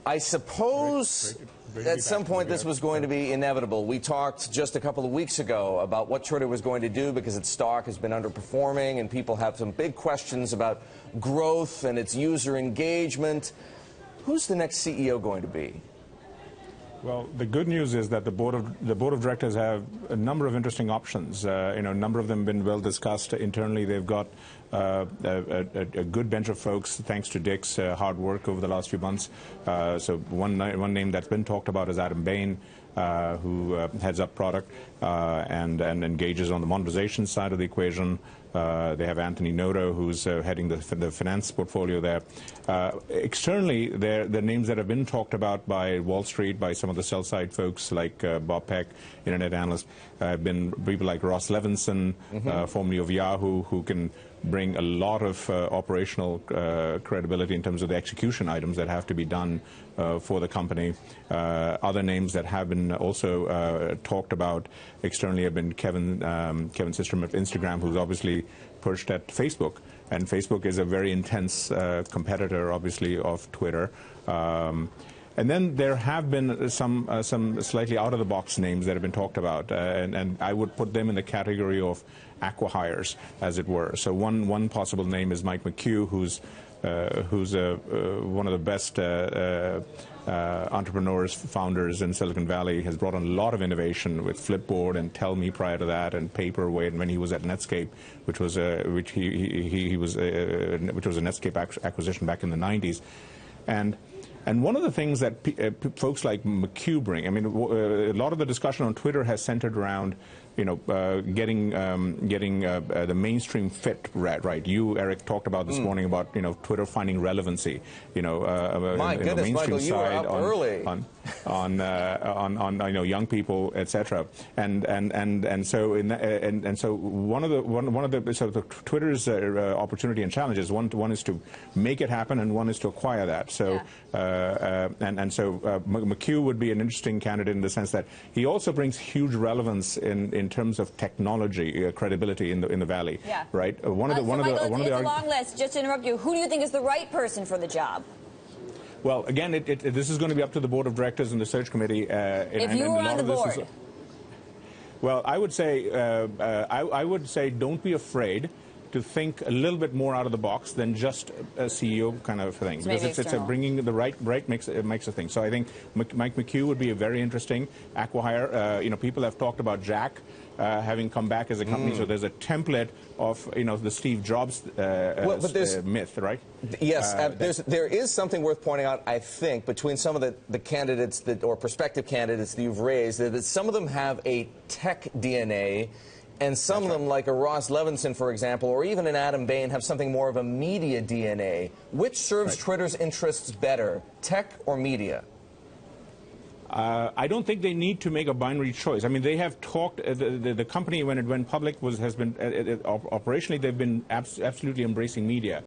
I suppose at some point this was going to be inevitable. We talked just a couple of weeks ago about what Twitter was going to do because its stock has been underperforming and people have some big questions about growth and its user engagement. Who's the next CEO going to be? Well, the good news is that the board of directors have a number of interesting options. A number of them have been well discussed internally. They've got a good bench of folks, thanks to Dick's hard work over the last few months. So one name that's been talked about is Adam Bain, who heads up product and engages on the monetization side of the equation. They have Anthony Noto, who's heading the finance portfolio there. Externally, the names that have been talked about by Wall Street, by some of the sell-side folks like Bob Peck, internet analyst, have been people like Ross Levinson, formerly of Yahoo, who can bring a lot of operational credibility in terms of the execution items that have to be done for the company. Other names that have been also talked about externally have been Kevin Systrom of Instagram, who's obviously perched at Facebook. And Facebook is a very intense competitor, obviously, of Twitter. And then there have been some slightly out-of-the-box names that have been talked about, and I would put them in the category of acqui-hires, as it were. So one possible name is Mike McHugh, who's one of the best entrepreneurs, founders in Silicon Valley, has brought on a lot of innovation with Flipboard and Tell Me prior to that, and Paperweight, and when he was at Netscape, which was a Netscape acquisition back in the 90s, and one of the things that folks like McHugh bring, I mean, a lot of the discussion on Twitter has centered around, getting the mainstream fit right. You, Eric, talked about this morning about Twitter finding relevancy. My goodness, Michael, you were up early on young people, etc. And so the Twitter's opportunity and challenges. One is to make it happen, and one is to acquire that. So McHugh would be an interesting candidate in the sense that he also brings huge relevance in terms of technology credibility in the Valley. Yeah. Right. It's a long list. Just to interrupt you, who do you think is the right person for the job? Well, again, this is going to be up to the board of directors and the search committee. If you were on the board. Well, I would say don't be afraid to think a little bit more out of the box than just a CEO kind of thing, because it's bringing the right makes a thing. So I think Mike McHugh would be a very interesting acqui-hire. People have talked about Jack having come back as a company, so there's a template of the Steve Jobs myth, right? Yes, there is something worth pointing out, I think, between some of the candidates or prospective candidates that you've raised, that some of them have a tech DNA. And some of them, like a Ross Levinson, for example, or even an Adam Bain, have something more of a media DNA. Which serves Twitter's interests better, tech or media? I don't think they need to make a binary choice. I mean, they have talked. The company, when it went public, has been operationally they've been absolutely embracing media.